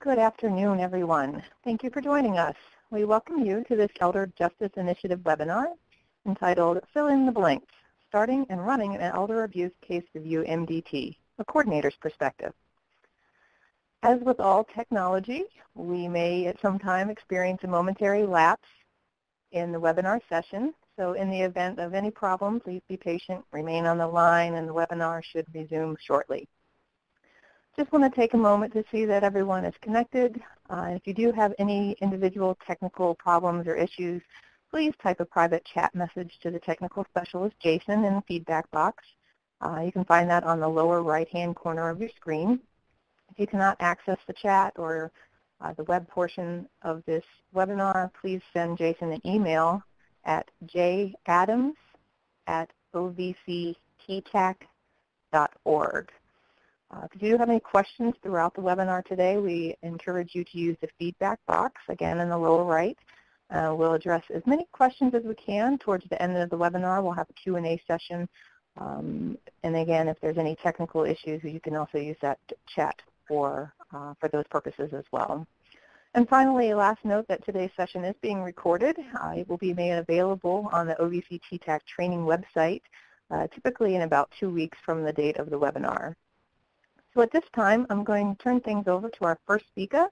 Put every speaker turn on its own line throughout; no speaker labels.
Good afternoon, everyone. Thank you for joining us. We welcome you to this Elder Justice Initiative webinar entitled Fill in the Blanks, Starting and Running an Elder Abuse Case Review MDT, a Coordinator's Perspective. As with all technology, we may at some time experience a momentary lapse in the webinar session. So in the event of any problem, please be patient, remain on the line, and the webinar should resume shortly. Just want to take a moment to see that everyone is connected. If you do have any individual technical problems or issues, please type a private chat message to the technical specialist, Jason, in the feedback box. You can find that on the lower right-hand corner of your screen. If you cannot access the chat or the web portion of this webinar, please send Jason an email at jadams@ovcttac.org. If you do have any questions throughout the webinar today, we encourage you to use the feedback box, again in the lower right. We'll address as many questions as we can. Towards the end of the webinar, we'll have a Q&A session. And again, if there's any technical issues, you can also use that chat for those purposes as well. And finally, last note that today's session is being recorded. It will be made available on the OVC TTAC training website, typically in about 2 weeks from the date of the webinar. So at this time, I'm going to turn things over to our first speaker,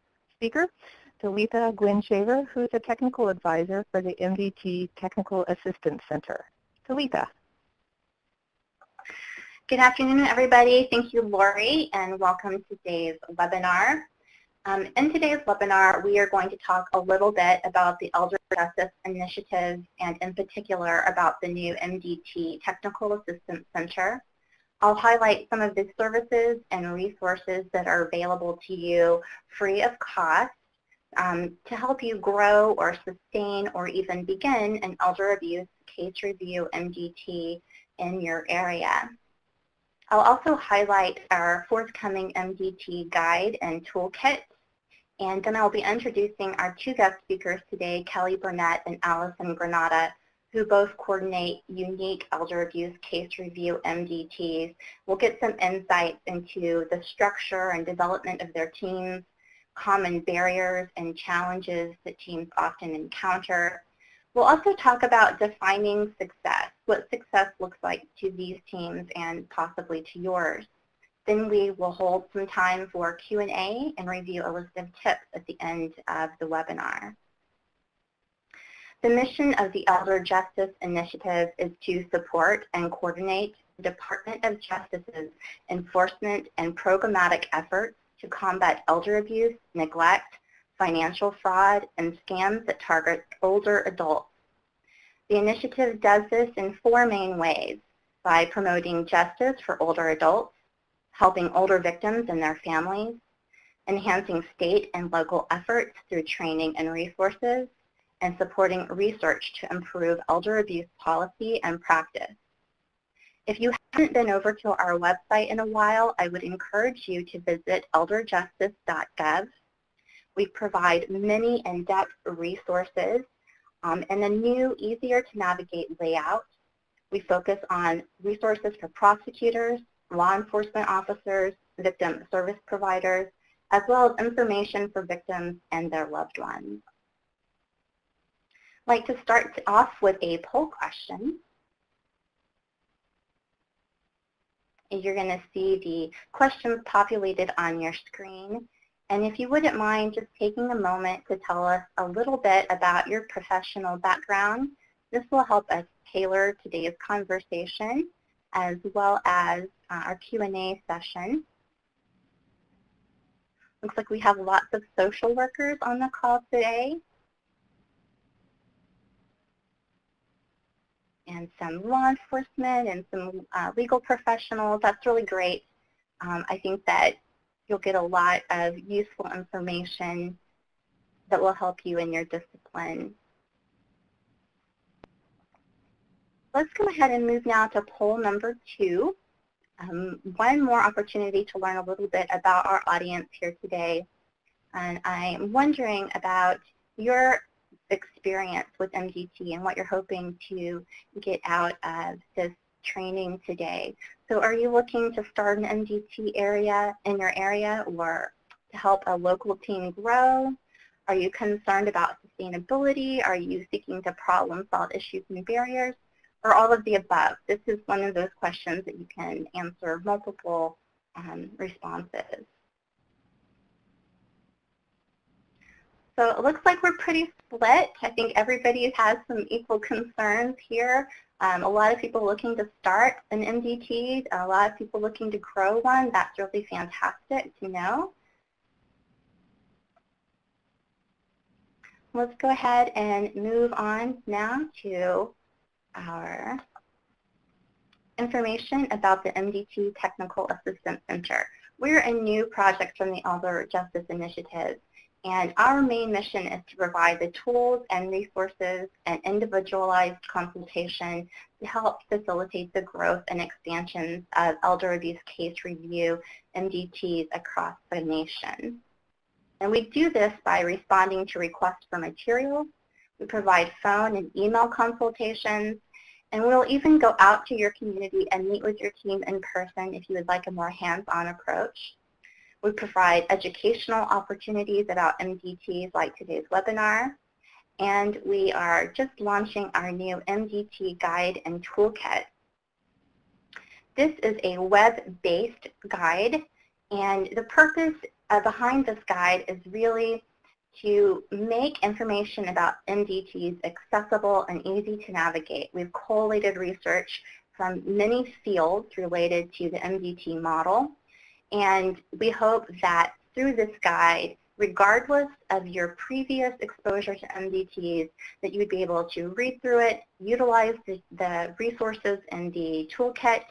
Talitha Gwynn-Shaver, who is a technical advisor for the MDT Technical Assistance Center. Talitha.
Good afternoon, everybody. Thank you, Lori, and welcome to today's webinar. In today's webinar, we are going to talk a little bit about the Elder Justice Initiative and in particular about the new MDT Technical Assistance Center. I'll highlight some of the services and resources that are available to you free of cost to help you grow or sustain or even begin an elder abuse case review MDT in your area. I'll also highlight our forthcoming MDT guide and toolkit, and then I'll be introducing our two guest speakers today, Kelli Burnett and Allison Granata, who both coordinate unique elder abuse case review MDTs. We'll get some insights into the structure and development of their teams, common barriers and challenges that teams often encounter. We'll also talk about defining success, what success looks like to these teams and possibly to yours. Then we will hold some time for Q&A and review a list of tips at the end of the webinar. The mission of the Elder Justice Initiative is to support and coordinate the Department of Justice's enforcement and programmatic efforts to combat elder abuse, neglect, financial fraud, and scams that target older adults. The initiative does this in 4 main ways: by promoting justice for older adults, helping older victims and their families, enhancing state and local efforts through training and resources, and supporting research to improve elder abuse policy and practice. If you haven't been over to our website in a while, I would encourage you to visit elderjustice.gov. We provide many in-depth resources and a new, easier to navigate layout. We focus on resources for prosecutors, law enforcement officers, victim service providers, as well as information for victims and their loved ones. I'd like to start off with a poll question. You're going to see the questions populated on your screen. And if you wouldn't mind just taking a moment to tell us a little bit about your professional background, this will help us tailor today's conversation as well as our Q&A session. Looks like we have lots of social workers on the call today, and some law enforcement and some legal professionals. That's really great. I think that you'll get a lot of useful information that will help you in your discipline. Let's go ahead and move now to poll number 2. One more opportunity to learn a little bit about our audience here today. And I'm wondering about your experience with MDT and what you're hoping to get out of this training today. So are you looking to start an MDT area in your area, or to help a local team grow? Are you concerned about sustainability? Are you seeking to problem solve issues and barriers? Or all of the above? This is one of those questions that you can answer multiple responses. So it looks like we're pretty split. I think everybody has some equal concerns here. A lot of people looking to start an MDT, a lot of people looking to grow one. That's really fantastic to know. Let's go ahead and move on now to our information about the MDT Technical Assistance Center. We're a new project from the Elder Justice Initiative, and our main mission is to provide the tools and resources and individualized consultation to help facilitate the growth and expansions of elder abuse case review MDTs across the nation. And we do this by responding to requests for materials. We provide phone and email consultations, and we'll even go out to your community and meet with your team in person if you would like a more hands-on approach. We provide educational opportunities about MDTs like today's webinar, and we are just launching our new MDT guide and toolkit. This is a web-based guide, and the purpose behind this guide is really to make information about MDTs accessible and easy to navigate. We've collated research from many fields related to the MDT model, and we hope that through this guide, regardless of your previous exposure to MDTs, that you would be able to read through it, utilize the resources in the toolkit,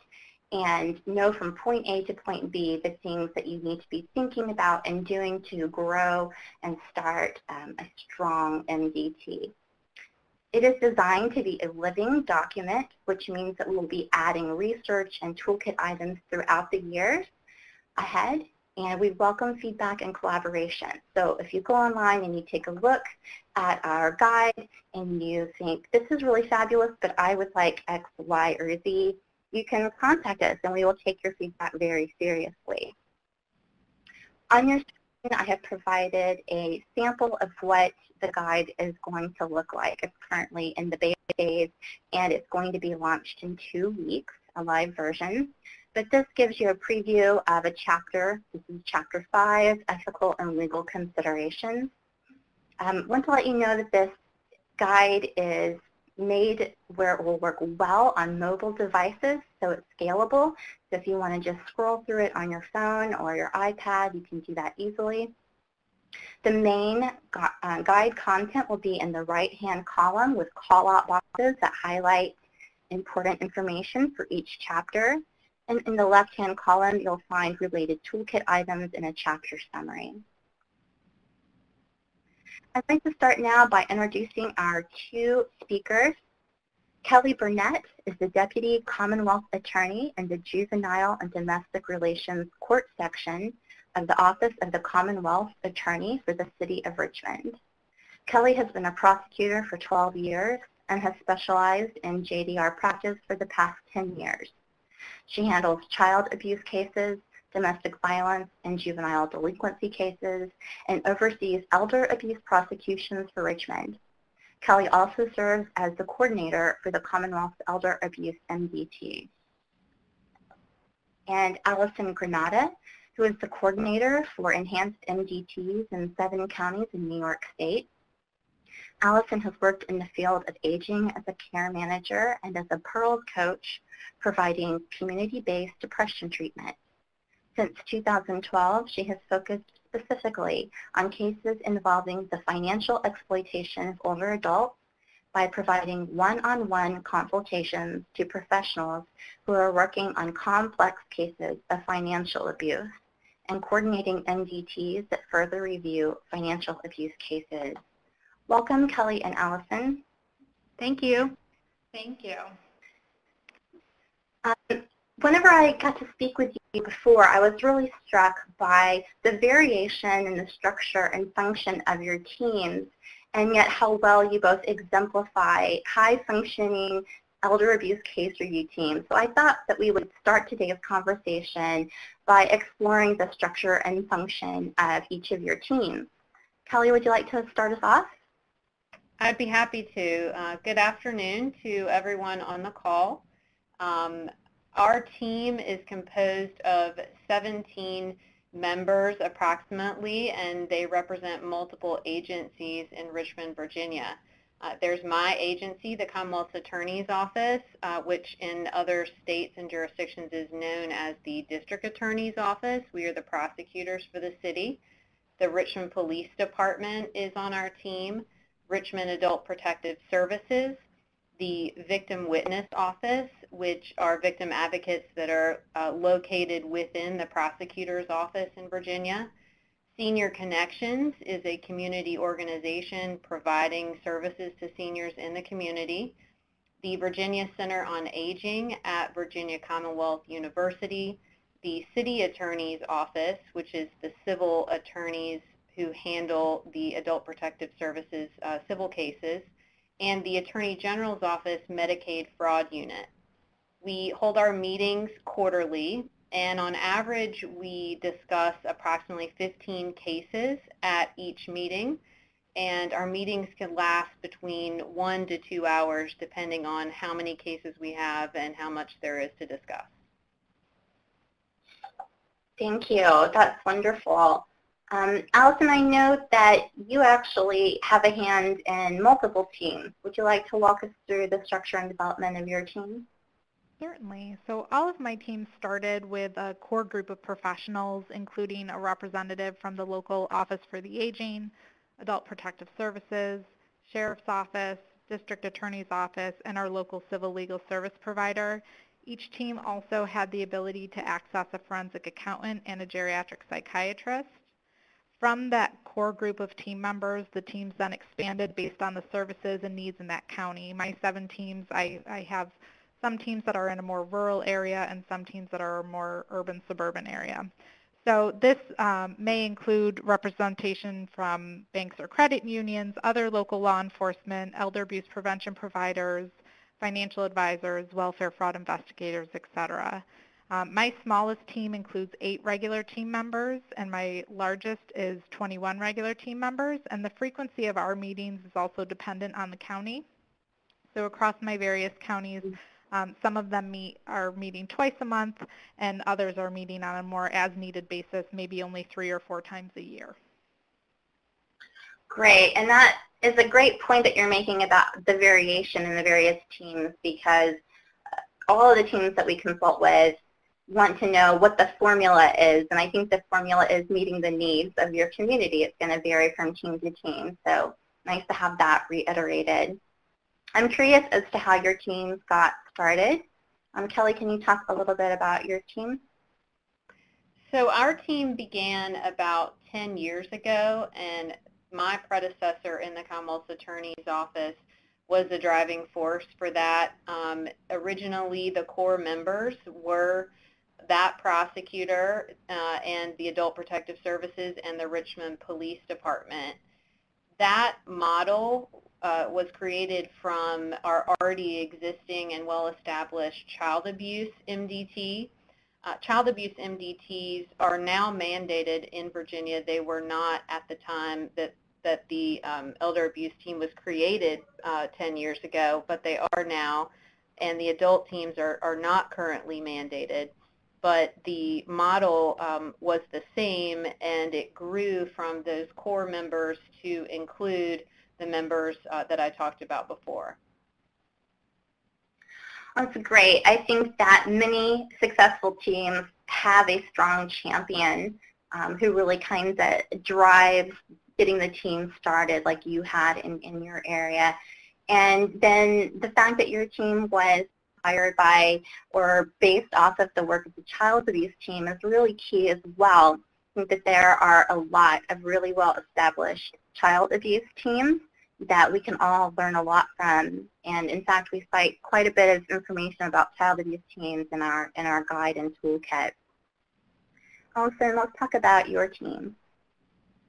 and know from point A to point B the things that you need to be thinking about and doing to grow and start a strong MDT. It is designed to be a living document, which means that we will be adding research and toolkit items throughout the years ahead, and we welcome feedback and collaboration. So if you go online and you take a look at our guide and you think, this is really fabulous, but I would like X, Y, or Z, you can contact us and we will take your feedback very seriously. On your screen, I have provided a sample of what the guide is going to look like. It's currently in the beta phase and it's going to be launched in 2 weeks, a live version. But this gives you a preview of a chapter. This is Chapter 5, Ethical and Legal Considerations. I want to let you know that this guide is made where it will work well on mobile devices, so it's scalable. So if you want to just scroll through it on your phone or your iPad, you can do that easily. The main guide content will be in the right-hand column with call-out boxes that highlight important information for each chapter. And in the left-hand column, you'll find related toolkit items in a chapter summary. I'd like to start now by introducing our 2 speakers. Kelli Burnett is the Deputy Commonwealth Attorney in the Juvenile and Domestic Relations Court Section of the Office of the Commonwealth Attorney for the City of Richmond. Kelli has been a prosecutor for 12 years and has specialized in JDR practice for the past 10 years. She handles child abuse cases, domestic violence, and juvenile delinquency cases, and oversees elder abuse prosecutions for Richmond. Kelli also serves as the coordinator for the Commonwealth Elder Abuse MDT. And Allison Granata, who is the coordinator for enhanced MDTs in 7 counties in New York State. Allison has worked in the field of aging as a care manager and as a Pearls coach, providing community-based depression treatment. Since 2012, she has focused specifically on cases involving the financial exploitation of older adults by providing one-on-one consultations to professionals who are working on complex cases of financial abuse and coordinating MDTs that further review financial abuse cases. Welcome, Kelli and Allison.
Thank you. Thank you.
Whenever I got to speak with you before, I was really struck by the variation in the structure and function of your teams, and yet how well you both exemplify high-functioning elder abuse case review team. So I thought that we would start today's conversation by exploring the structure and function of each of your teams. Kelli, would you like to start us off?
I'd be happy to. Good afternoon to everyone on the call. Our team is composed of 17 members approximately, and they represent multiple agencies in Richmond, Virginia. There's my agency, the Commonwealth Attorney's Office, which in other states and jurisdictions is known as the District Attorney's Office. We are the prosecutors for the city. The Richmond Police Department is on our team, Richmond Adult Protective Services, the Victim Witness Office, which are victim advocates that are located within the prosecutor's office in Virginia. Senior Connections is a community organization providing services to seniors in the community. The Virginia Center on Aging at Virginia Commonwealth University, the City Attorney's Office, which is the civil attorneys who handle the Adult Protective Services civil cases, and the Attorney General's Office Medicaid Fraud Unit. We hold our meetings quarterly, and on average we discuss approximately 15 cases at each meeting, and our meetings can last between 1 to 2 hours depending on how many cases we have and how much there is to discuss.
Thank you. That's wonderful. Allison, I know that you actually have a hand in multiple teams. Would you like to walk us through the structure and development of your team?
Certainly. So all of my teams started with a core group of professionals, including a representative from the local Office for the Aging, Adult Protective Services, Sheriff's Office, District Attorney's Office, and our local civil legal service provider. Each team also had the ability to access a forensic accountant and a geriatric psychiatrist. From that core group of team members, the teams then expanded based on the services and needs in that county. My 7 teams, I have some teams that are in a more rural area and some teams that are a more urban suburban area. So this may include representation from banks or credit unions, other local law enforcement, elder abuse prevention providers, financial advisors, welfare fraud investigators, etc. My smallest team includes 8 regular team members, and my largest is 21 regular team members, and the frequency of our meetings is also dependent on the county. So across my various counties, some of them are meeting twice a month, and others are meeting on a more as-needed basis, maybe only 3 or 4 times a year.
Great, and that is a great point that you're making about the variation in the various teams, because all of the teams that we consult with want to know what the formula is, and I think the formula is meeting the needs of your community. It's going to vary from team to team, so nice to have that reiterated. I'm curious as to how your teams got started. Kelli, can you talk a little bit about your team?
So our team began about 10 years ago, and my predecessor in the Commonwealth Attorney's Office was the driving force for that. Originally, the core members were that prosecutor and the Adult Protective Services and the Richmond Police Department. That model was created from our already existing and well-established child abuse MDT. Child abuse MDTs are now mandated in Virginia. They were not at the time that the elder abuse team was created 10 years ago, but they are now, and the adult teams are not currently mandated. But the model was the same, and it grew from those core members to include the members that I talked about before.
That's great. I think that many successful teams have a strong champion who really kind of drives getting the team started like you had in your area. And then the fact that your team was inspired by or based off of the work of the child abuse team is really key as well. I think that there are a lot of really well-established child abuse teams that we can all learn a lot from. And in fact, we cite quite a bit of information about child abuse teams in our guide and toolkit. Allison, let's talk about your team.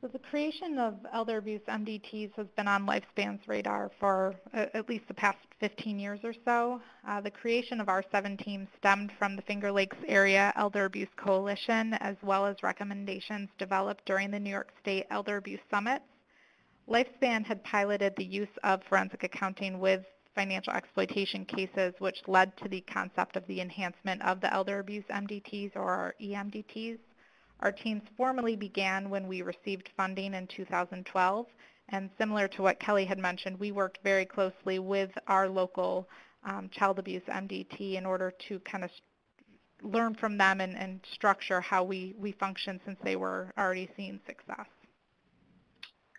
So the creation of elder abuse MDTs has been on Lifespan's radar for at least the past 15 years or so. The creation of our 7 teams stemmed from the Finger Lakes Area Elder Abuse Coalition, as well as recommendations developed during the New York State Elder Abuse Summits. Lifespan had piloted the use of forensic accounting with financial exploitation cases, which led to the concept of the enhancement of the elder abuse MDTs, or our E-MDTs. Our teams formally began when we received funding in 2012, and similar to what Kelly had mentioned, we worked very closely with our local child abuse MDT in order to kind of learn from them and structure how we function, since they were already seeing success.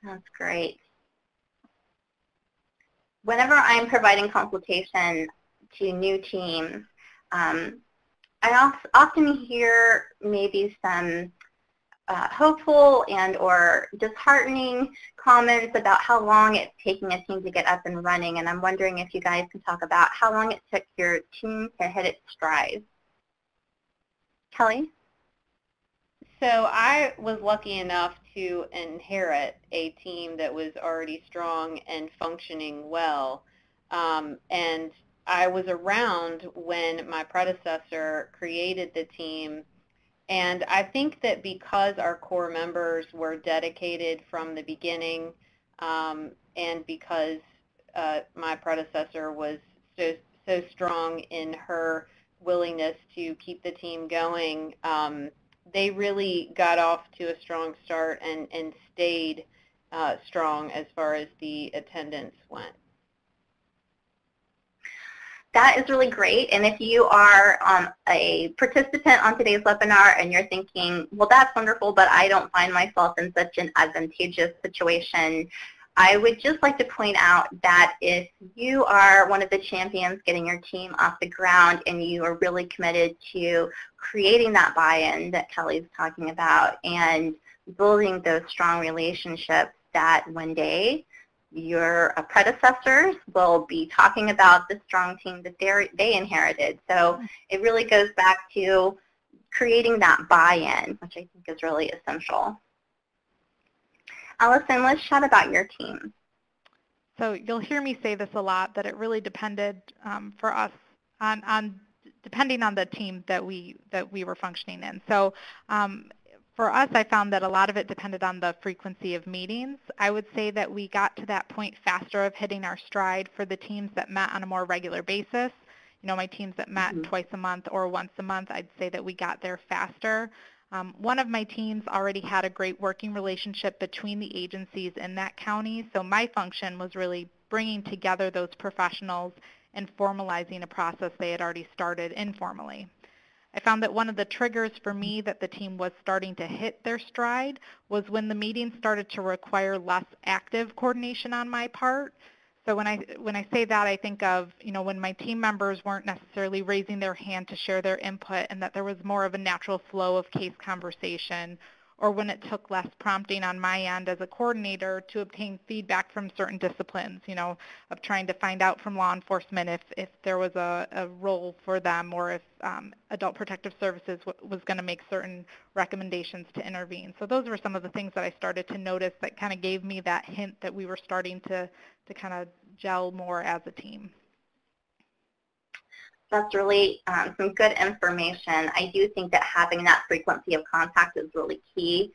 That's great. Whenever I'm providing consultation to new teams, I often hear maybe some hopeful and or disheartening comments about how long it's taking a team to get up and running, and I'm wondering if you guys can talk about how long it took your team to hit its stride. Kelly?
So I was lucky enough to inherit a team that was already strong and functioning well, and I was around when my predecessor created the team, and I think that because our core members were dedicated from the beginning, and because my predecessor was so strong in her willingness to keep the team going, they really got off to a strong start and stayed strong as far as the attendance went.
That is really great, and if you are a participant on today's webinar and you're thinking, well, that's wonderful, but I don't find myself in such an advantageous situation, I would just like to point out that if you are one of the champions getting your team off the ground and you are really committed to creating that buy-in that Kelly's talking about and building those strong relationships, that one day your predecessors will be talking about the strong team that they inherited. So it really goes back to creating that buy-in, which I think is really essential. Allison, let's chat about your team.
So you'll hear me say this a lot, that it really depended for us on depending on the team that we were functioning in. So for us, I found that a lot of it depended on the frequency of meetings. I would say that we got to that point faster of hitting our stride for the teams that met on a more regular basis. You know, my teams that met twice a month or once a month, I'd say that we got there faster. One of my teams already had a great working relationship between the agencies in that county, so my function was really bringing together those professionals and formalizing a process they had already started informally. I found that one of the triggers for me that the team was starting to hit their stride was when the meetings started to require less active coordination on my part. So when I say that, I think of, you know, when my team members weren't necessarily raising their hand to share their input, and that there was more of a natural flow of case conversation, or when it took less prompting on my end as a coordinator to obtain feedback from certain disciplines, you know, of trying to find out from law enforcement if there was a role for them, or if Adult Protective Services was going to make certain recommendations to intervene. So those were some of the things that I started to notice that kind of gave me that hint that we were starting to kind of gel more as a team.
That's really some good information. I do think that having that frequency of contact is really key.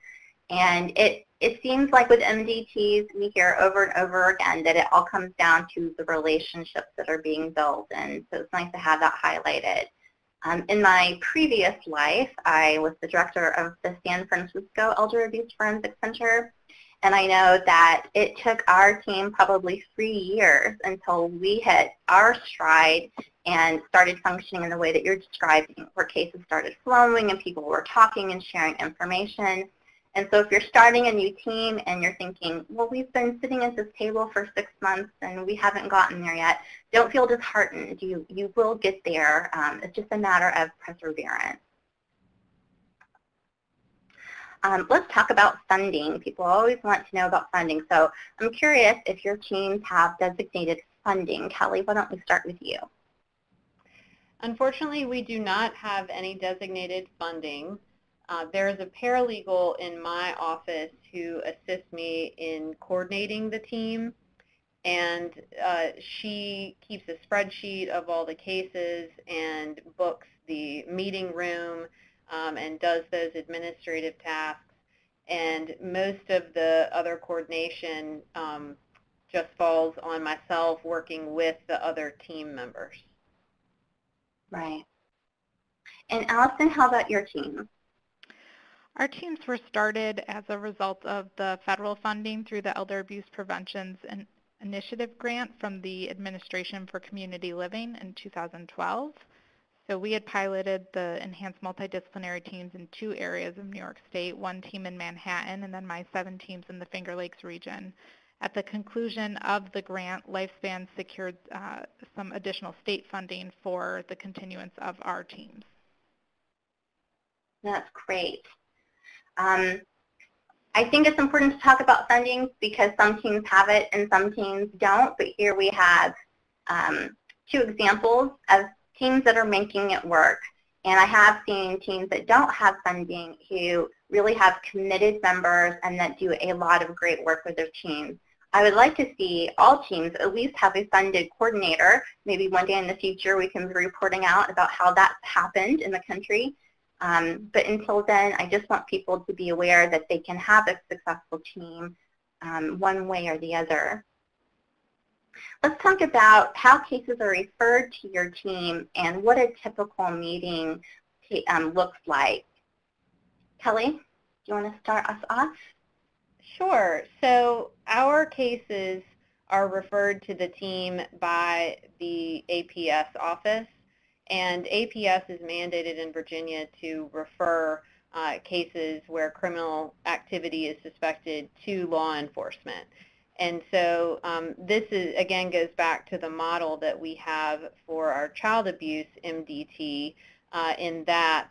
And it seems like with MDTs, we hear over and over again that it all comes down to the relationships that are being built. And so it's nice to have that highlighted. In my previous life, I was the director of the San Francisco Elder Abuse Forensic Center. And I know that it took our team probably 3 years until we hit our stride and started functioning in the way that you're describing, where cases started flowing and people were talking and sharing information. And so if you're starting a new team and you're thinking, well, we've been sitting at this table for 6 months and we haven't gotten there yet, don't feel disheartened. You will get there. It's just a matter of perseverance. Let's talk about funding. People always want to know about funding. So I'm curious if your teams have designated funding. Kelly, why don't we start with you?
Unfortunately, we do not have any designated funding. There's a paralegal in my office who assists me in coordinating the team, and she keeps a spreadsheet of all the cases and books the meeting room and does those administrative tasks. And most of the other coordination just falls on myself working with the other team members.
Right. And Allison, how about your team?
Our teams were started as a result of the federal funding through the Elder Abuse Prevention Initiative grant from the Administration for Community Living in 2012. So we had piloted the enhanced multidisciplinary teams in 2 areas of New York State, 1 team in Manhattan, and then my 7 teams in the Finger Lakes region. At the conclusion of the grant, Lifespan secured some additional state funding for the continuance of our teams.
That's great. I think it's important to talk about funding because some teams have it and some teams don't, but here we have 2 examples of teams that are making it work. And I have seen teams that don't have funding who really have committed members and that do a lot of great work with their teams. I would like to see all teams at least have a funded coordinator. Maybe one day in the future we can be reporting out about how that's happened in the country. But until then, I just want people to be aware that they can have a successful team one way or the other. Let's talk about how cases are referred to your team and what a typical meeting looks like. Kelly, do you want to start us off?
Sure. So our cases are referred to the team by the APS office, and APS is mandated in Virginia to refer cases where criminal activity is suspected to law enforcement. And so this is, again, goes back to the model that we have for our child abuse MDT in that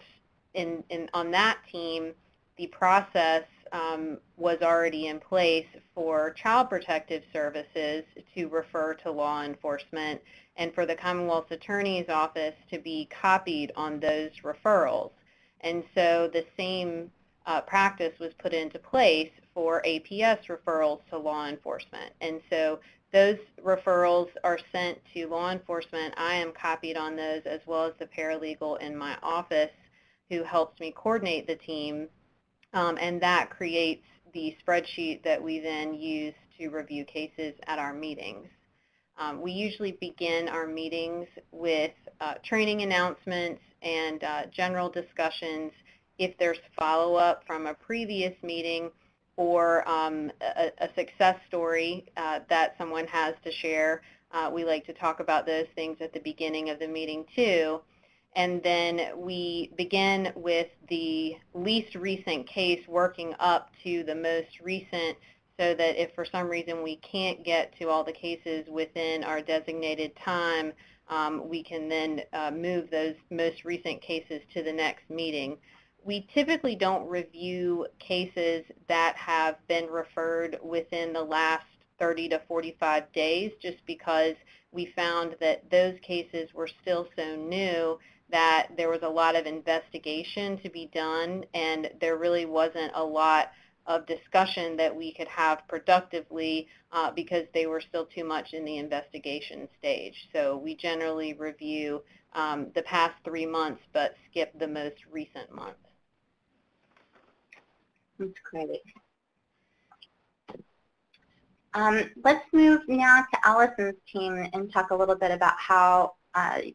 on that team, the process was already in place for Child Protective Services to refer to law enforcement and for the Commonwealth Attorney's Office to be copied on those referrals. And so the same practice was put into place for APS referrals to law enforcement. And so those referrals are sent to law enforcement. I am copied on those, as well as the paralegal in my office who helps me coordinate the team. And that creates the spreadsheet that we then use to review cases at our meetings. We usually begin our meetings with training announcements and general discussions. If there's follow-up from a previous meeting or a success story that someone has to share, we like to talk about those things at the beginning of the meeting too. And then we begin with the least recent case working up to the most recent, so that if for some reason we can't get to all the cases within our designated time, we can then move those most recent cases to the next meeting. We typically don't review cases that have been referred within the last 30 to 45 days, just because we found that those cases were still so new that there was a lot of investigation to be done, and there really wasn't a lot of discussion that we could have productively because they were still too much in the investigation stage. So we generally review the past 3 months but skip the most recent month.
That's great. Let's move now to Allison's team and talk a little bit about how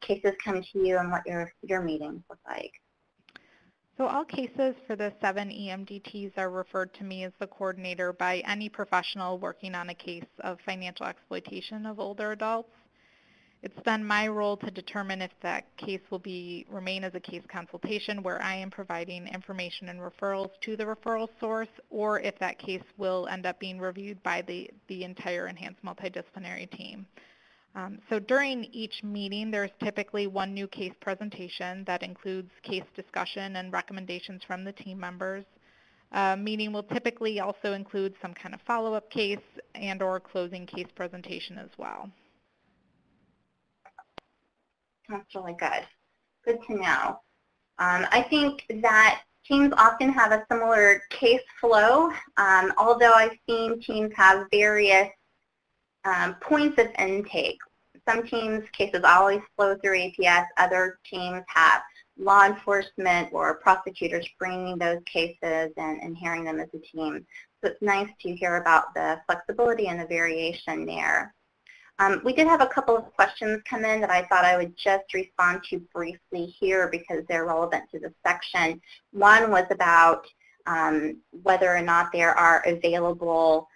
cases come to you and what your meetings look like.
So all cases for the 7 E-MDTs are referred to me as the coordinator by any professional working on a case of financial exploitation of older adults. It's then my role to determine if that case will remain as a case consultation, where I am providing information and referrals to the referral source, or if that case will end up being reviewed by the entire enhanced multidisciplinary team. So during each meeting, there's typically one new case presentation that includes case discussion and recommendations from the team members. Meeting will typically also include some kind of follow-up case and or closing case presentation as well.
That's really good. Good to know. I think that Teams often have a similar case flow, although I've seen teams have various points of intake. Some teams' cases always flow through APS. Other teams have law enforcement or prosecutors bringing those cases and hearing them as a team. So it's nice to hear about the flexibility and the variation there. We did have a couple of questions come in that I thought I would just respond to briefly here because they're relevant to the section. One was about whether or not there are available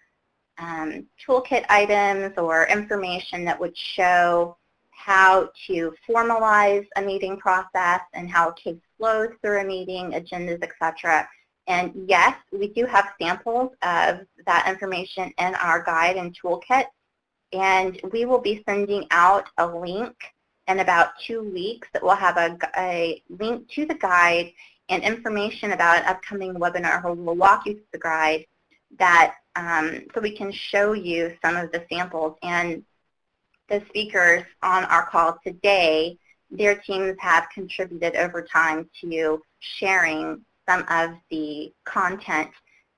toolkit items or information that would show how to formalize a meeting process and how a case flows through a meeting, agendas, etc. And yes, we do have samples of that information in our guide and toolkit. And we will be sending out a link in about 2 weeks that will have a link to the guide and information about an upcoming webinar where we'll walk you through the guide that so we can show you some of the samples. And the speakers on our call today, their teams have contributed over time to sharing some of the content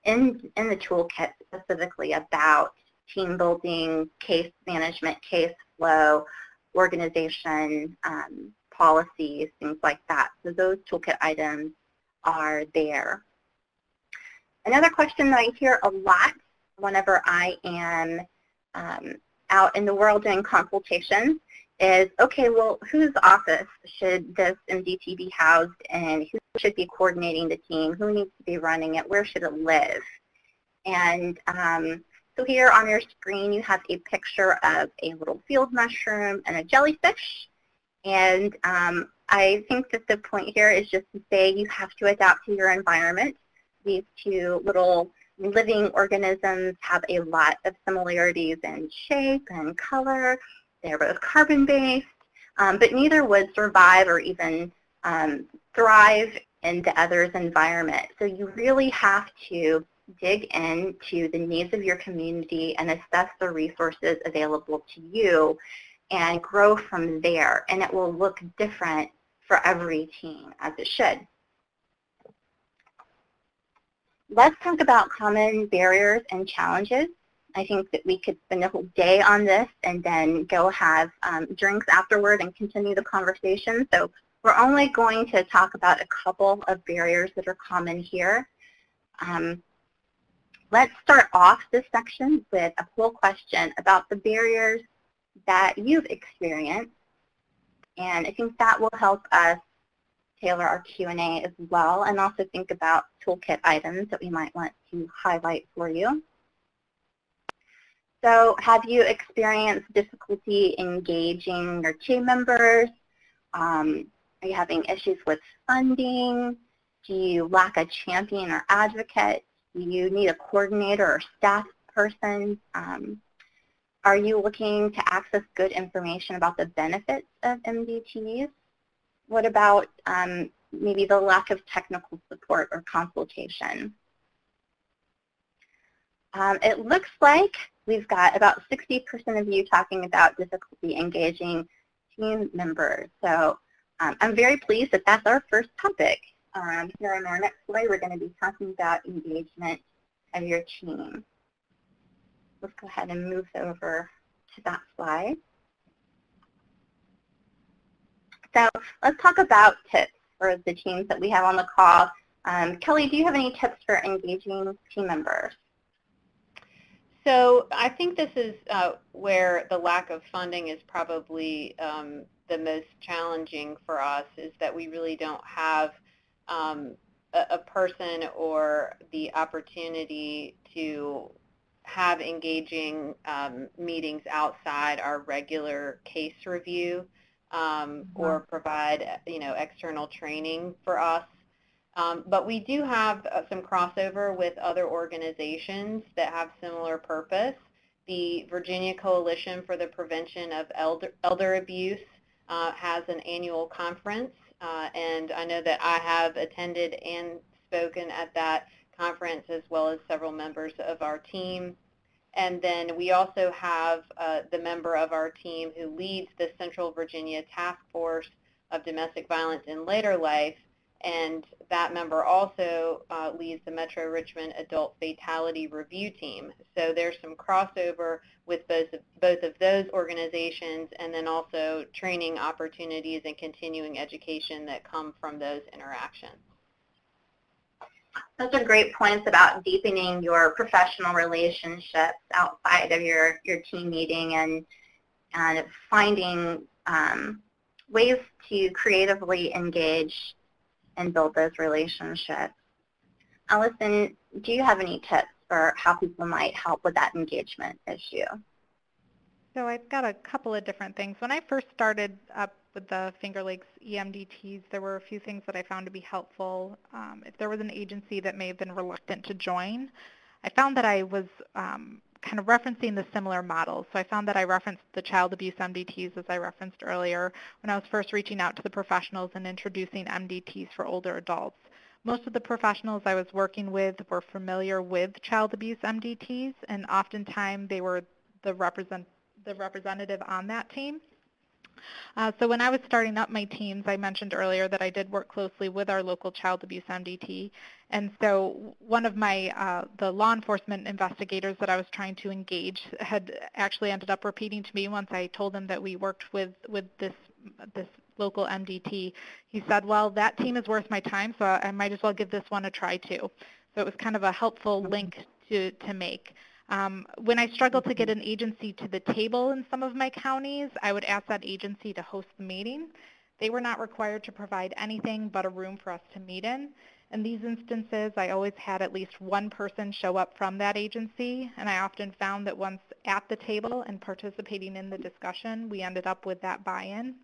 in the toolkit specifically about team building, case management, case flow, organization, policies, things like that. So those toolkit items are there. Another question that I hear a lot whenever I am out in the world doing consultations is, okay, well, whose office should this MDT be housed in? Who should be coordinating the team? Who needs to be running it? Where should it live? And so here on your screen, you have a picture of a little field mushroom and a jellyfish. And I think that the point here is just to say you have to adapt to your environment. These two little living organisms have a lot of similarities in shape and color. They're both carbon-based, but neither would survive or even thrive in the other's environment. So you really have to dig into the needs of your community and assess the resources available to you and grow from there. And it will look different for every team, as it should. Let's talk about common barriers and challenges. I think that we could spend a whole day on this and then go have drinks afterward and continue the conversation. So we're only going to talk about a couple of barriers that are common here. Let's start off this section with a poll question about the barriers that you've experienced. And I think that will help us tailor our Q&A as well, and also think about toolkit items that we might want to highlight for you. So have you experienced difficulty engaging your team members? Are you having issues with funding? Do you lack a champion or advocate? Do you need a coordinator or staff person? Are you looking to access good information about the benefits of MDTs? What about maybe the lack of technical support or consultation? It looks like we've got about 60% of you talking about difficulty engaging team members. So I'm very pleased that that's our first topic. Here in our next slide, we're going to be talking about engagement of your team. Let's go ahead and move over to that slide. So let's talk about tips for the teams that we have on the call. Kelly, do you have any tips for engaging team members?
So I think this is where the lack of funding is probably the most challenging for us, is that we really don't have a person or the opportunity to have engaging meetings outside our regular case review or provide, external training for us. But we do have some crossover with other organizations that have similar purpose. The Virginia Coalition for the Prevention of Elder Abuse has an annual conference, and I know that I have attended and spoken at that conference, as well as several members of our team. And then we also have the member of our team who leads the Central Virginia Task Force of Domestic Violence in Later Life, and that member also leads the Metro Richmond Adult Fatality Review Team. So there's some crossover with both of those organizations, and then also training opportunities and continuing education that come from those interactions.
Those are great points about deepening your professional relationships outside of your team meeting and finding ways to creatively engage and build those relationships. Allison, do you have any tips for how people might help with that engagement issue?
So I've got a couple of different things. When I first started up with the Finger Lakes E-MDTs, there were a few things that I found to be helpful. If there was an agency that may have been reluctant to join, I found that I was kind of referencing the similar models. So I found that I referenced the child abuse MDTs, as I referenced earlier, when I was first reaching out to the professionals and introducing MDTs for older adults. Most of the professionals I was working with were familiar with child abuse MDTs, and oftentimes they were the representative on that team. So when I was starting up my teams, I mentioned earlier that I did work closely with our local child abuse MDT. And so one of my, the law enforcement investigators that I was trying to engage had actually ended up repeating to me once I told him that we worked with this local MDT. He said, well, that team is worth my time, so I might as well give this one a try too. So it was kind of a helpful link to make. When I struggled to get an agency to the table in some of my counties, I would ask that agency to host the meeting. They were not required to provide anything but a room for us to meet in. In these instances, I always had at least one person show up from that agency, and I often found that once at the table and participating in the discussion, we ended up with that buy-in.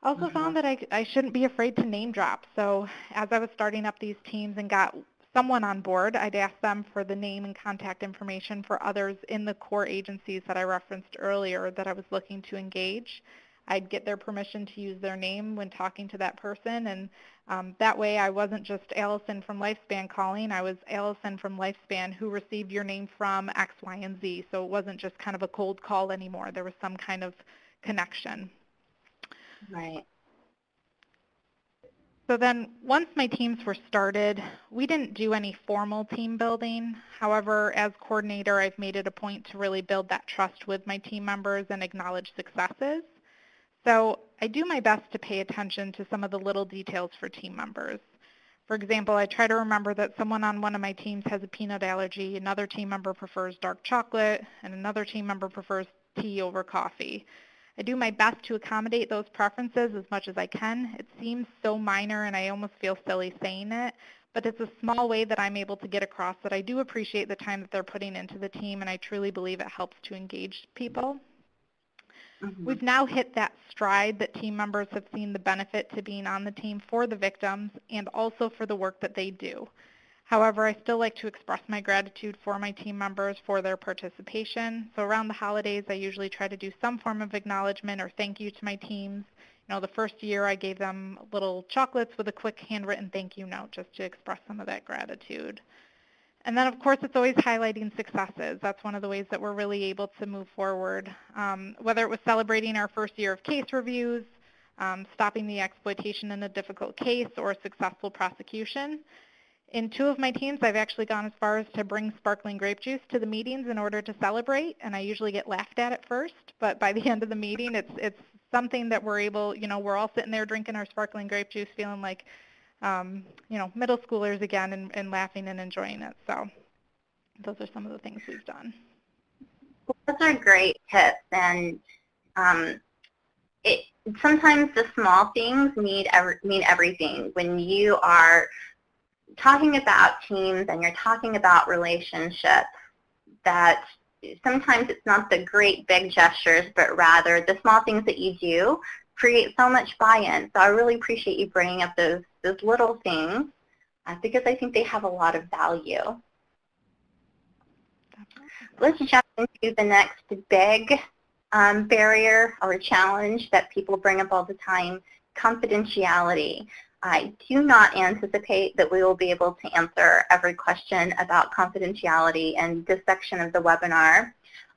I also found that I shouldn't be afraid to name drop. So as I was starting up these teams and got someone on board, I'd ask them for the name and contact information for others in the core agencies that I referenced earlier that I was looking to engage. I'd get their permission to use their name when talking to that person, and that way I wasn't just Allison from Lifespan calling, I was Allison from Lifespan who received your name from X, Y, and Z. So it wasn't just kind of a cold call anymore. There was some kind of connection.
Right.
So then once my teams were started, we didn't do any formal team building. However, as coordinator, I've made it a point to really build that trust with my team members and acknowledge successes. So I do my best to pay attention to some of the little details for team members. For example, I try to remember that someone on one of my teams has a peanut allergy, another team member prefers dark chocolate, and another team member prefers tea over coffee. I do my best to accommodate those preferences as much as I can. It seems so minor and I almost feel silly saying it, but it's a small way that I'm able to get across that I do appreciate the time that they're putting into the team, and I truly believe it helps to engage people. We've now hit that stride that team members have seen the benefit to being on the team for the victims and also for the work that they do. However, I still like to express my gratitude for my team members for their participation. So around the holidays, I usually try to do some form of acknowledgement or thank you to my teams. You know, the first year I gave them little chocolates with a quick handwritten thank you note just to express some of that gratitude. And then, of course, it's always highlighting successes. That's one of the ways that we're really able to move forward. Whether it was celebrating our first year of case reviews, stopping the exploitation in a difficult case, or successful prosecution. In 2 of my teams, I've actually gone as far as to bring sparkling grape juice to the meetings in order to celebrate, and I usually get laughed at first, but by the end of the meeting, it's something that we're able, you know, we're all sitting there drinking our sparkling grape juice, feeling like, you know, middle schoolers again, and laughing and enjoying it. So those are some of the things we've done.
Those are great tips, and sometimes the small things mean everything. When you are talking about teams and you're talking about relationships, that sometimes it's not the great big gestures, but rather the small things that you do create so much buy-in. So I really appreciate you bringing up those little things because I think they have a lot of value. Let's jump into the next big barrier or challenge that people bring up all the time, confidentiality. I do not anticipate that we will be able to answer every question about confidentiality in this section of the webinar.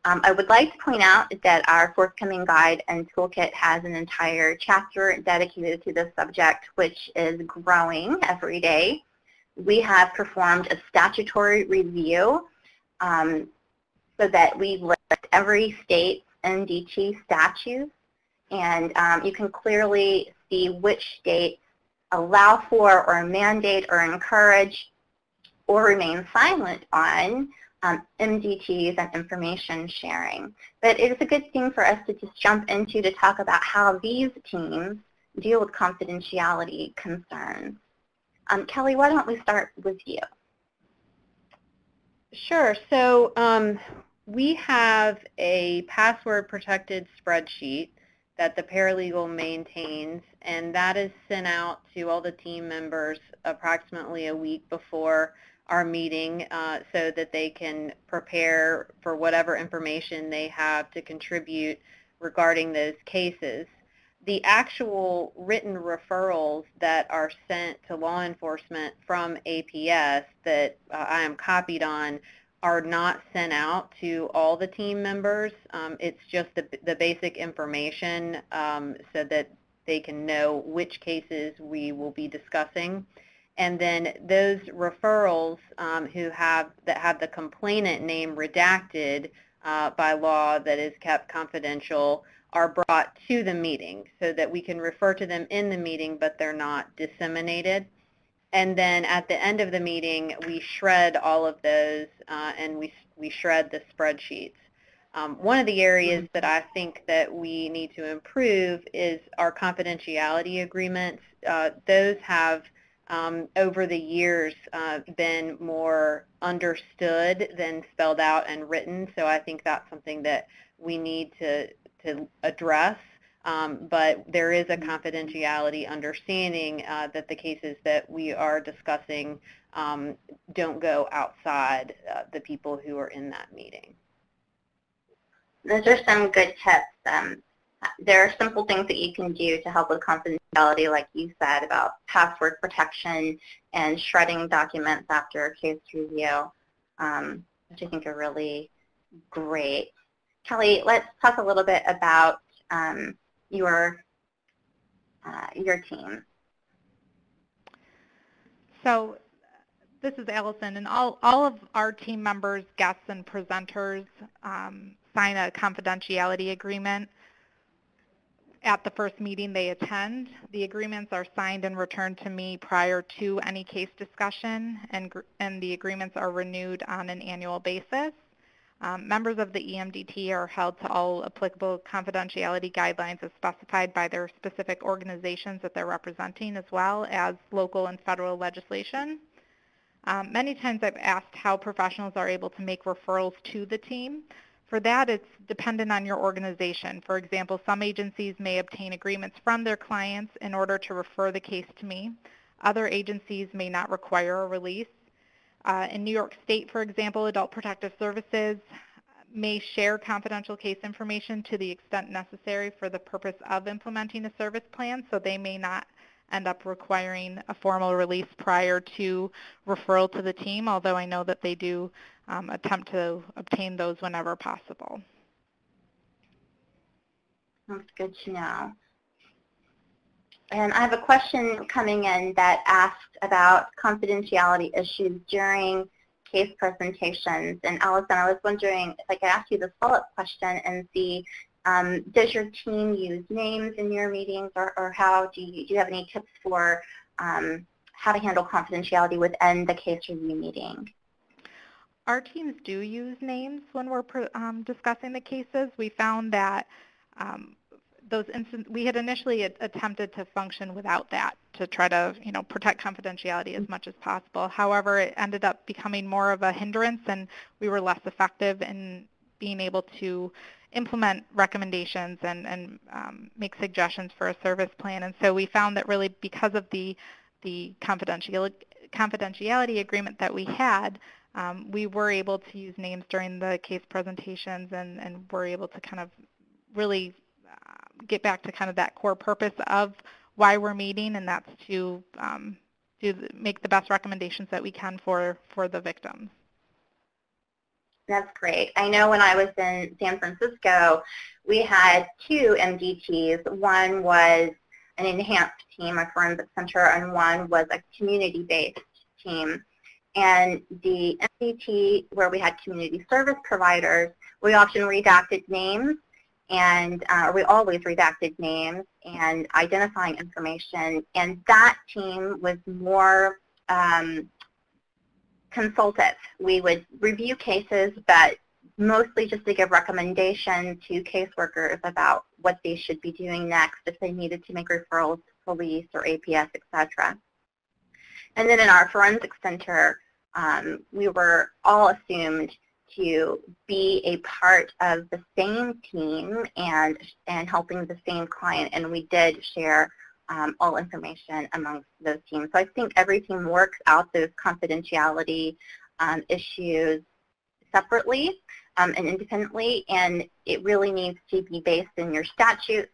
I would like to point out that our forthcoming guide and toolkit has an entire chapter dedicated to this subject, which is growing every day. We have performed a statutory review so that we list every state's MDT statutes, and you can clearly see which states allow for or mandate or encourage or remain silent on MDTs and information sharing. But it is a good thing for us to just jump into to talk about how these teams deal with confidentiality concerns. Kelli, why don't we start with you?
Sure. So we have a password-protected spreadsheet that the paralegal maintains, and that is sent out to all the team members approximately a week before our meeting so that they can prepare for whatever information they have to contribute regarding those cases. The actual written referrals that are sent to law enforcement from APS that I am copied on are not sent out to all the team members. It's just the basic information so that they can know which cases we will be discussing. And then those referrals that have the complainant name redacted by law that is kept confidential are brought to the meeting so that we can refer to them in the meeting, but they're not disseminated. And then at the end of the meeting, we shred all of those and we shred the spreadsheets. One of the areas that I think that we need to improve is our confidentiality agreements. Those have over the years been more understood than spelled out and written, so I think that's something that we need to address. But there is a confidentiality understanding that the cases that we are discussing don't go outside the people who are in that meeting.
Those are some good tips. There are simple things that you can do to help with confidentiality, like you said, about password protection and shredding documents after a case review, which I think are really great. Kelli, let's talk a little bit about your team.
So this is Allison, and all of our team members, guests, and presenters sign a confidentiality agreement at the first meeting they attend. The agreements are signed and returned to me prior to any case discussion, and the agreements are renewed on an annual basis. Members of the E-MDT are held to all applicable confidentiality guidelines as specified by their specific organizations that they're representing, as well as local and federal legislation. Many times I've asked how professionals are able to make referrals to the team. For that, it's dependent on your organization. For example, some agencies may obtain agreements from their clients in order to refer the case to me. Other agencies may not require a release. In New York State, for example, Adult Protective Services may share confidential case information to the extent necessary for the purpose of implementing a service plan, so they may not end up requiring a formal release prior to referral to the team, although I know that they do attempt to obtain those whenever possible.
That's good to know. And I have a question coming in that asked about confidentiality issues during case presentations. And Allison, I was wondering if I could ask you this follow-up question and see, does your team use names in your meetings, or how do you have any tips for how to handle confidentiality within the case review meeting?
Our teams do use names when we're discussing the cases. We found that we had initially attempted to function without that to try to, protect confidentiality as much as possible. However, it ended up becoming more of a hindrance, and we were less effective in being able to implement recommendations and make suggestions for a service plan. And so we found that really because of the confidentiality agreement that we had, we were able to use names during the case presentations and were able to kind of really get back to kind of that core purpose of why we're meeting, and that's to make the best recommendations that we can for the victims.
That's great. I know when I was in San Francisco, we had 2 MDTs. One was an enhanced team, a forensic center, and one was a community-based team. And the MDT, where we had community service providers, we often redacted names, and we always redacted names and identifying information. And that team was more consultative. We would review cases, but mostly just to give recommendations to caseworkers about what they should be doing next if they needed to make referrals to police or APS, etc. And then in our forensic center, we were all assumed to be a part of the same team and helping the same client, and we did share all information amongst those teams. So I think every team works out those confidentiality issues separately and independently, and it really needs to be based in your statutes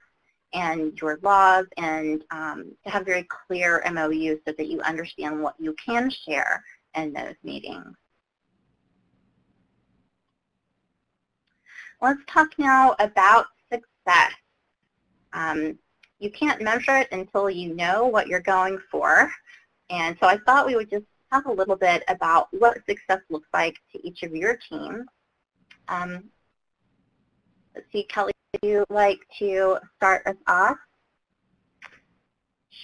and your laws, and to have very clear MOUs so that you understand what you can share in those meetings. Let's talk now about success. You can't measure it until you know what you're going for. And so I thought we would just talk a little bit about what success looks like to each of your teams. Let's see, Kelly, would you like to start us off?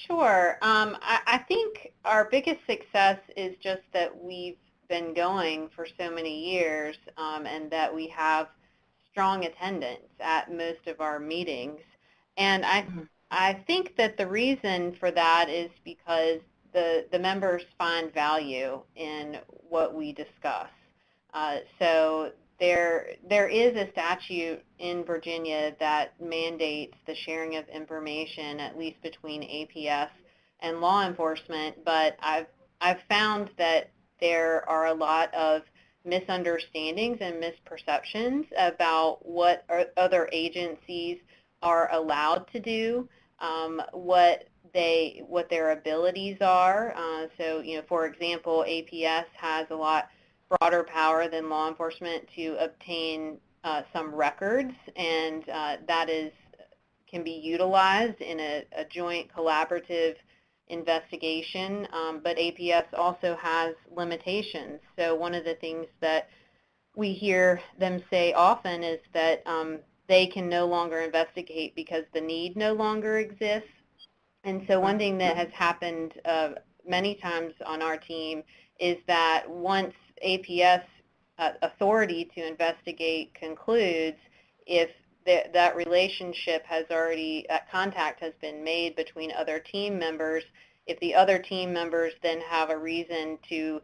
Sure. I think our biggest success is just that we've been going for so many years and that we have strong attendance at most of our meetings. And I think that the reason for that is because the members find value in what we discuss. So there is a statute in Virginia that mandates the sharing of information, at least between APS and law enforcement, but I've found that there are a lot of misunderstandings and misperceptions about what other agencies are allowed to do, what their abilities are. So, for example, APS has a lot broader power than law enforcement to obtain some records, and that can be utilized in a joint collaborative investigation, but APS also has limitations. So one of the things that we hear them say often is that they can no longer investigate because the need no longer exists. And so one thing that has happened many times on our team is that once APS authority to investigate concludes, if that relationship has already, that contact has been made between other team members, if the other team members then have a reason to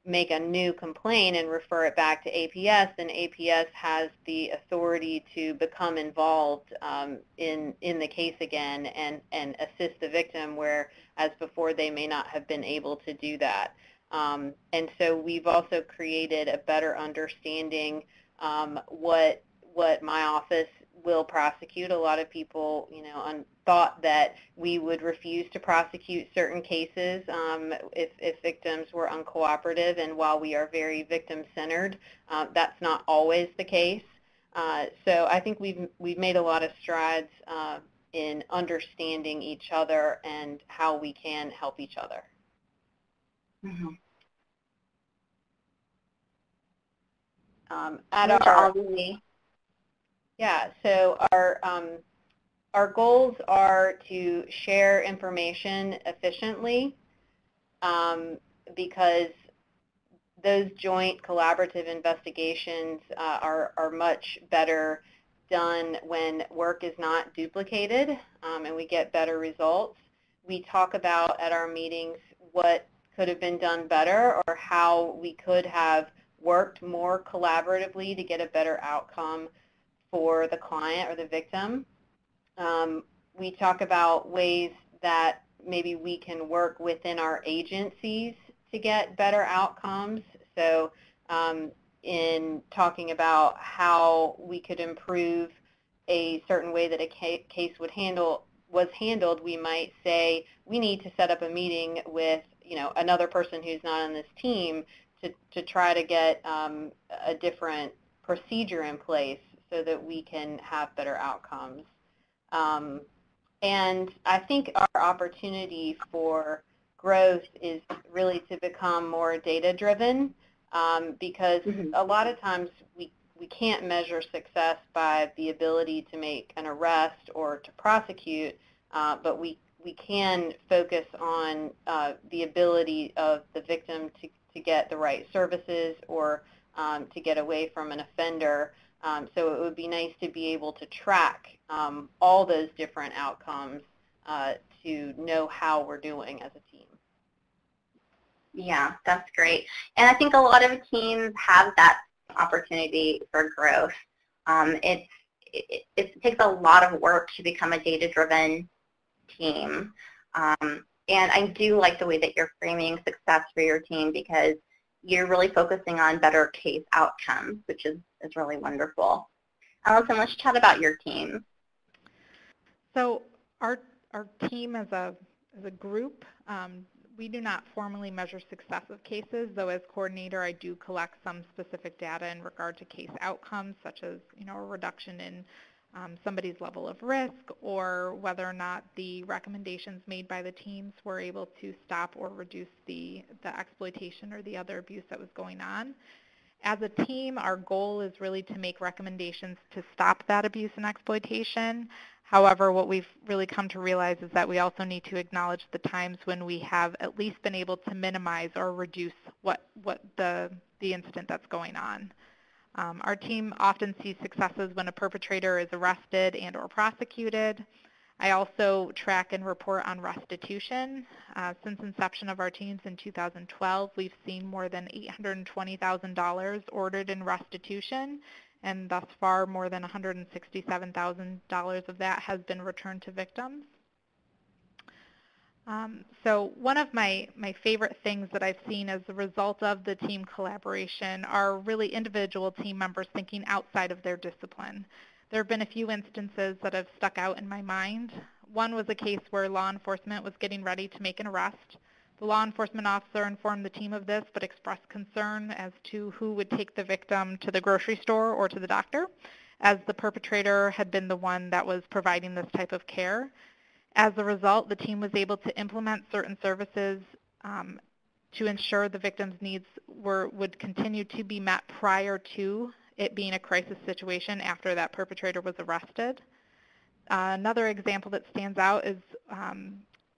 make a new complaint and refer it back to APS, then APS has the authority to become involved in the case again and assist the victim, whereas before they may not have been able to do that. And so we've also created a better understanding what my office will prosecute. A lot of people, thought that we would refuse to prosecute certain cases if victims were uncooperative, and while we are very victim-centered, that's not always the case. So I think we've made a lot of strides in understanding each other and how we can help each other.
Mm-hmm.
So our goals are to share information efficiently because those joint collaborative investigations are much better done when work is not duplicated and we get better results. We talk about at our meetings what could have been done better or how we could have worked more collaboratively to get a better outcome for the client or the victim. We talk about ways that maybe we can work within our agencies to get better outcomes. So in talking about how we could improve a certain way that a case was handled, we might say we need to set up a meeting with another person who's not on this team to try to get a different procedure in place so that we can have better outcomes. And I think our opportunity for growth is really to become more data-driven, because a lot of times we can't measure success by the ability to make an arrest or to prosecute, but we can focus on the ability of the victim to get the right services or to get away from an offender. So it would be nice to be able to track all those different outcomes to know how we're doing as a team.
Yeah, that's great. And I think a lot of teams have that opportunity for growth. It takes a lot of work to become a data-driven team. And I do like the way that you're framing success for your team, because you're really focusing on better case outcomes, which is really wonderful. Allison, let's chat about your team.
So our team as a group, we do not formally measure success of cases, though as coordinator I do collect some specific data in regard to case outcomes, such as a reduction in somebody's level of risk, or whether or not the recommendations made by the teams were able to stop or reduce the exploitation or the other abuse that was going on. As a team, our goal is really to make recommendations to stop that abuse and exploitation. However, what we've really come to realize is that we also need to acknowledge the times when we have at least been able to minimize or reduce what the incident that's going on. Our team often sees successes when a perpetrator is arrested and or prosecuted. I also track and report on restitution. Since inception of our teams in 2012, we've seen more than $820,000 ordered in restitution, and thus far more than $167,000 of that has been returned to victims. So one of my favorite things that I've seen as a result of the team collaboration are really individual team members thinking outside of their discipline. There have been a few instances that have stuck out in my mind. One was a case where law enforcement was getting ready to make an arrest. The law enforcement officer informed the team of this, but expressed concern as to who would take the victim to the grocery store or to the doctor, as the perpetrator had been the one that was providing this type of care. As a result, the team was able to implement certain services to ensure the victim's needs would continue to be met prior to it being a crisis situation after that perpetrator was arrested. Another example that stands out is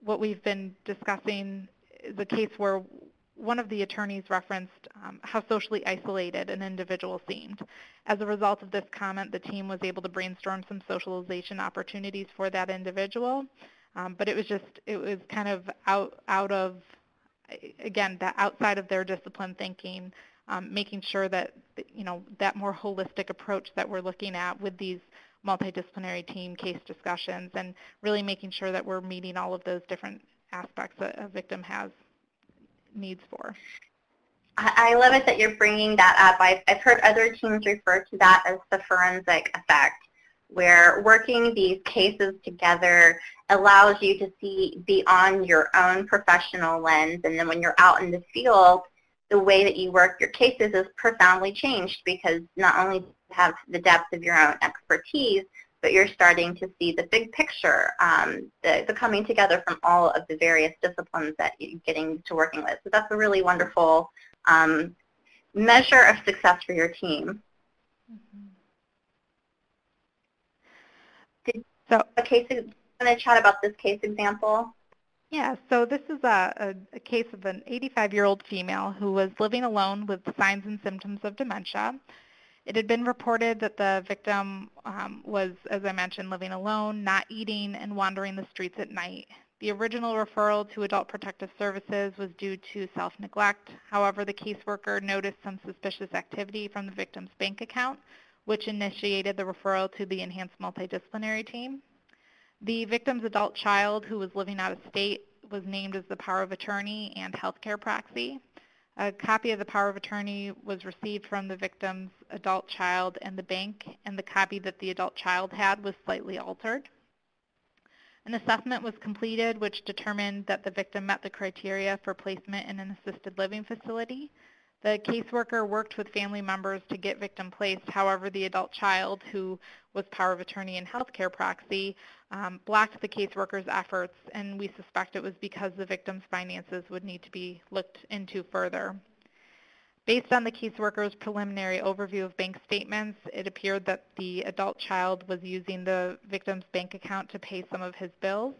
what we've been discussing is a case where one of the attorneys referenced how socially isolated an individual seemed. As a result of this comment, the team was able to brainstorm some socialization opportunities for that individual, but it was kind of out of, again, that outside of their discipline thinking, making sure that, that more holistic approach that we're looking at with these multidisciplinary team case discussions, and really making sure that we're meeting all of those different aspects that a victim has needs for.
I love it that you're bringing that up. I've heard other teams refer to that as the forensic effect, where working these cases together allows you to see beyond your own professional lens, and then when you're out in the field, the way that you work your cases is profoundly changed, because not only do you have the depth of your own expertise, but you're starting to see the big picture, the coming together from all of the various disciplines that you're getting to working with. So that's a really wonderful measure of success for your team.
So,
you want to chat about this case example?
Yeah, so this is a case of an 85-year-old female who was living alone with signs and symptoms of dementia. It had been reported that the victim was, as I mentioned, living alone, not eating, and wandering the streets at night. The original referral to Adult Protective Services was due to self-neglect. However, the caseworker noticed some suspicious activity from the victim's bank account, which initiated the referral to the Enhanced Multidisciplinary Team. The victim's adult child, who was living out of state, was named as the power of attorney and healthcare proxy. A copy of the power of attorney was received from the victim's adult child and the bank, and the copy that the adult child had was slightly altered. An assessment was completed which determined that the victim met the criteria for placement in an assisted living facility. The caseworker worked with family members to get victim placed. However, the adult child, who was power of attorney and healthcare proxy, blocked the caseworker's efforts, and we suspect it was because the victim's finances would need to be looked into further. Based on the caseworker's preliminary overview of bank statements, it appeared that the adult child was using the victim's bank account to pay some of his bills.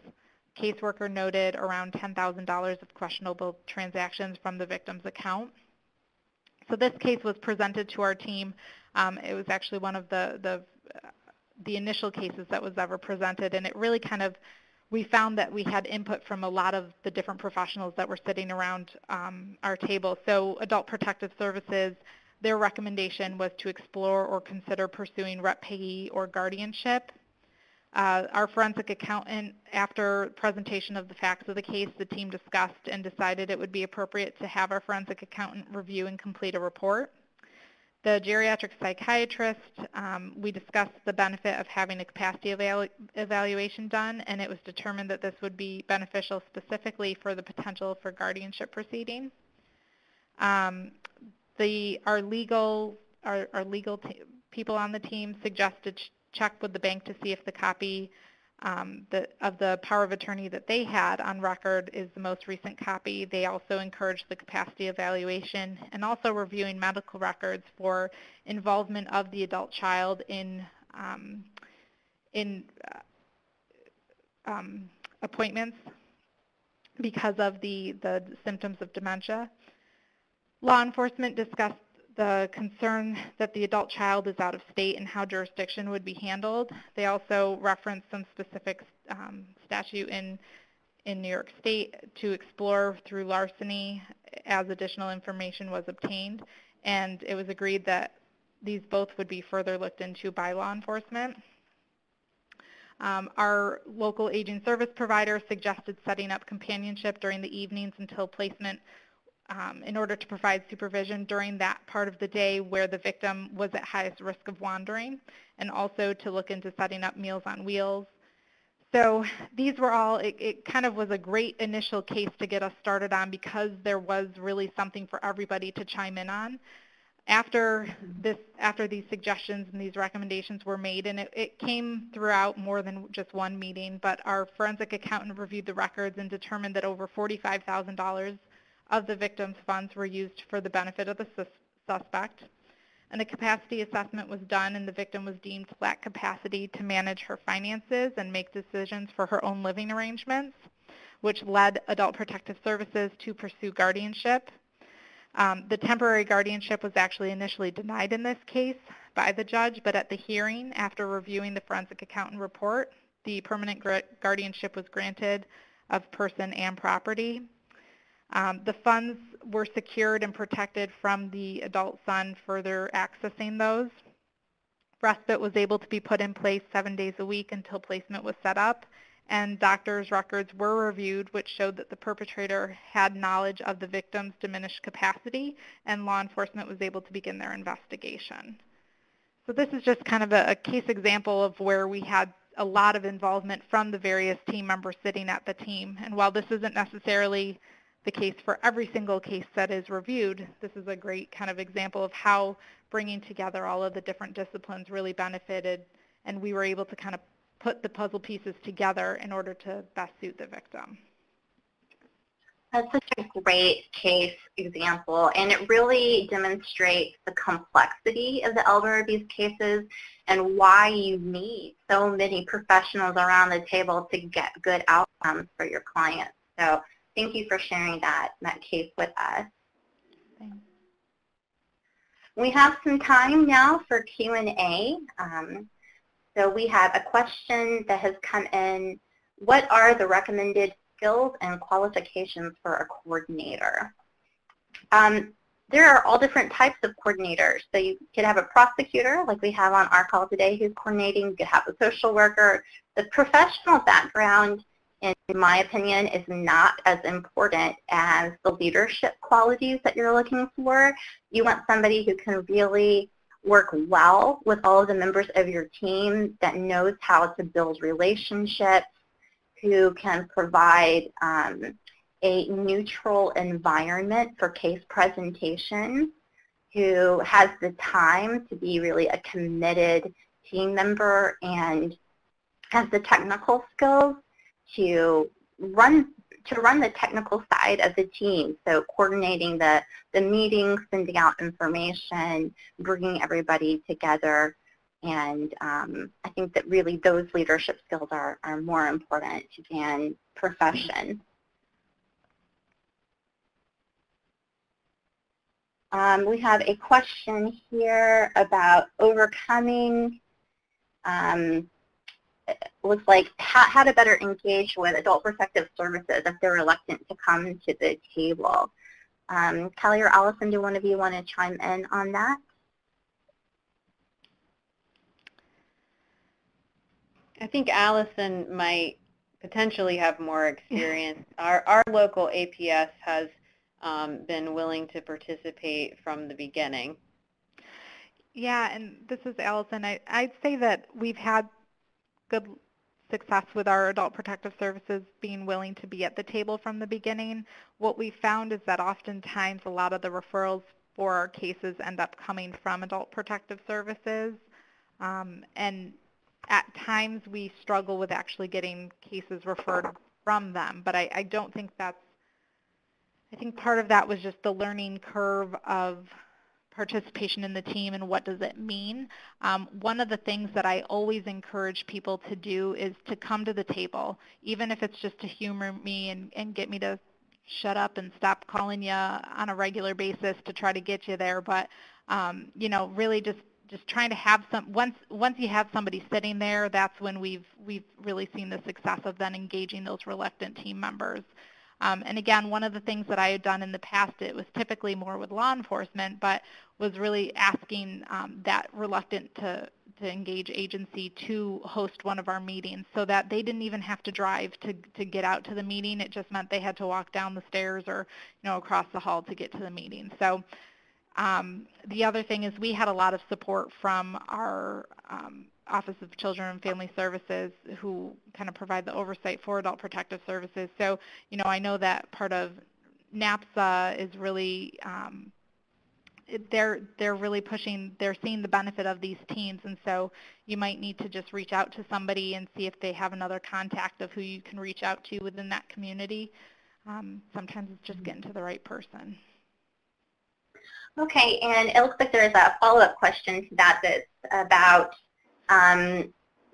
Caseworker noted around $10,000 of questionable transactions from the victim's account. So this case was presented to our team. It was actually one of the initial cases that was ever presented, and it really kind of, we found that we had input from a lot of the different professionals that were sitting around our table. So Adult Protective Services, their recommendation was to explore or consider pursuing rep payee or guardianship. Our forensic accountant, after presentation of the facts of the case, the team discussed and decided it would be appropriate to have our forensic accountant review and complete a report. The geriatric psychiatrist, we discussed the benefit of having a capacity evaluation done, and it was determined that this would be beneficial specifically for the potential for guardianship proceeding. Our legal people on the team suggested check with the bank to see if the copy of the power of attorney that they had on record is the most recent copy. They also encouraged the capacity evaluation and also reviewing medical records for involvement of the adult child in appointments because of the symptoms of dementia. Law enforcement discussed the concern that the adult child is out of state and how jurisdiction would be handled. They also referenced some specific statute in New York State to explore through larceny as additional information was obtained, and it was agreed that these both would be further looked into by law enforcement. Our local aging service provider suggested setting up companionship during the evenings until placement in order to provide supervision during that part of the day where the victim was at highest risk of wandering, and also to look into setting up Meals on Wheels. So these were all, it kind of was a great initial case to get us started on because there was really something for everybody to chime in on. After these suggestions and these recommendations were made, and it came throughout more than just one meeting, but our forensic accountant reviewed the records and determined that over $45,000 of the victim's funds were used for the benefit of the suspect. And a capacity assessment was done, and the victim was deemed to lack capacity to manage her finances and make decisions for her own living arrangements, which led Adult Protective Services to pursue guardianship. The temporary guardianship was actually initially denied in this case by the judge, but at the hearing, after reviewing the forensic accountant report, the permanent guardianship was granted of person and property. The funds were secured and protected from the adult son further accessing those. Respite was able to be put in place 7 days a week until placement was set up, and doctors' records were reviewed, which showed that the perpetrator had knowledge of the victim's diminished capacity, and law enforcement was able to begin their investigation. So this is just kind of a case example of where we had a lot of involvement from the various team members sitting at the team. And while this isn't necessarily the case for every single case that is reviewed, this is a great kind of example of how bringing together all of the different disciplines really benefited, and we were able to kind of put the puzzle pieces together in order to best suit the victim.
That's such a great case example, and it really demonstrates the complexity of the elder abuse cases and why you need so many professionals around the table to get good outcomes for your clients. So thank you for sharing that case with us.
Thanks.
We have some time now for Q&A. So we have a question that has come in. What are the recommended skills and qualifications for a coordinator? There are all different types of coordinators. So you could have a prosecutor, like we have on our call today, who's coordinating. You could have a social worker. The professional background, in my opinion, is not as important as the leadership qualities that you're looking for. You want somebody who can really work well with all of the members of your team, that knows how to build relationships, who can provide a neutral environment for case presentation, who has the time to be really a committed team member and has the technical skills to run the technical side of the team, so coordinating the meetings, sending out information, bringing everybody together, and I think that really those leadership skills are more important than profession. We have a question here about overcoming, looks like how to better engage with adult protective services if they're reluctant to come to the table. Kelli or Allison, do one of you want to chime in on that?
I think Allison might potentially have more experience. Our local APS has been willing to participate from the beginning.
Yeah, and this is Allison. I'd say that we've had good success with our adult protective services being willing to be at the table from the beginning. What we found is that oftentimes a lot of the referrals for our cases end up coming from adult protective services, and at times we struggle with actually getting cases referred from them, but I don't think that's, I think part of that was just the learning curve of participation in the team and what does it mean. One of the things that I always encourage people to do is to come to the table, even if it's just to humor me and get me to shut up and stop calling you on a regular basis to try to get you there. But, you know, really just trying to have some, once you have somebody sitting there, that's when we've really seen the success of then engaging those reluctant team members. And again, one of the things that I had done in the past, it was typically more with law enforcement, but was really asking that reluctant to engage agency to host one of our meetings so that they didn't even have to drive to get out to the meeting. It just meant they had to walk down the stairs or, you know, across the hall to get to the meeting. So the other thing is we had a lot of support from our Office of Children and Family Services, who kind of provide the oversight for adult protective services. So, you know, I know that part of NAPSA is really, they're really pushing, they're seeing the benefit of these teams, and so you might need to just reach out to somebody and see if they have another contact of who you can reach out to within that community. Sometimes it's just getting to the right person.
Okay, and it looks like there is a follow-up question to that that's about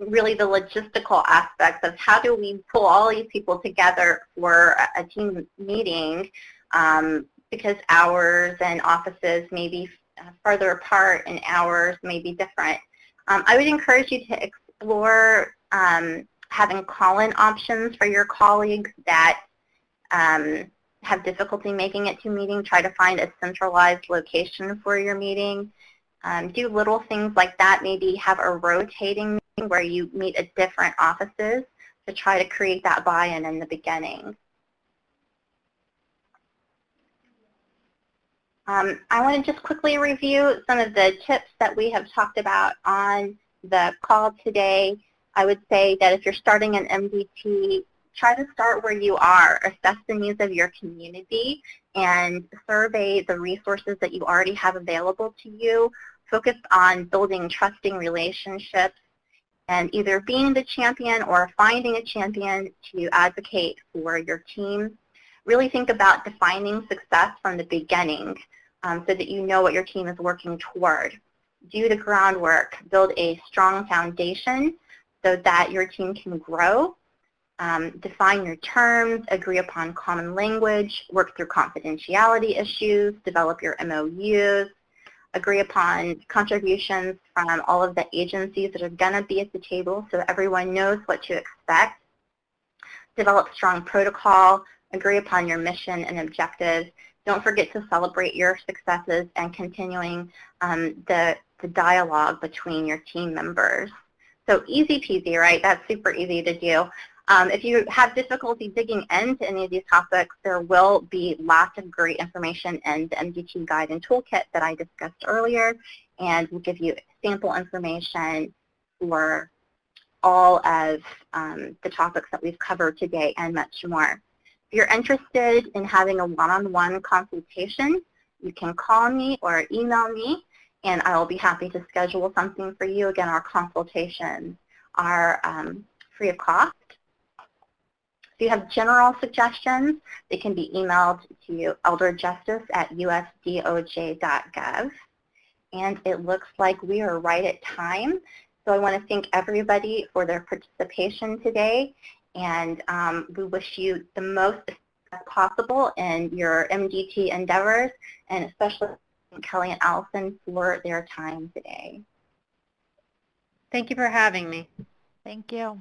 really the logistical aspects of how do we pull all these people together for a team meeting, because hours and offices may be further apart and hours may be different. I would encourage you to explore having call-in options for your colleagues that have difficulty making it to meeting. Try to find a centralized location for your meeting. Do little things like that. Maybe have a rotating meeting where you meet at different offices to try to create that buy-in in the beginning. I want to just quickly review some of the tips that we have talked about on the call today. I would say that if you're starting an MDT, try to start where you are. Assess the needs of your community and survey the resources that you already have available to you. Focus on building trusting relationships and either being the champion or finding a champion to advocate for your team. Really think about defining success from the beginning so that you know what your team is working toward. Do the groundwork. Build a strong foundation so that your team can grow. Define your terms, agree upon common language, work through confidentiality issues, develop your MOUs, agree upon contributions from all of the agencies that are going to be at the table so everyone knows what to expect. Develop strong protocol, agree upon your mission and objectives. Don't forget to celebrate your successes and continuing the dialogue between your team members. So easy peasy, right? That's super easy to do. If you have difficulty digging into any of these topics, there will be lots of great information in the MDT guide and toolkit that I discussed earlier, and we'll give you sample information for all of the topics that we've covered today and much more. If you're interested in having a one-on-one consultation, you can call me or email me, and I will be happy to schedule something for you. Again, our consultations are free of cost. If you have general suggestions, they can be emailed to elderjustice@usdoj.gov. And it looks like we are right at time. So I want to thank everybody for their participation today. And we wish you the most success possible in your MDT endeavors, and especially Kelli and Allison for their time today.
Thank you for having me.
Thank you.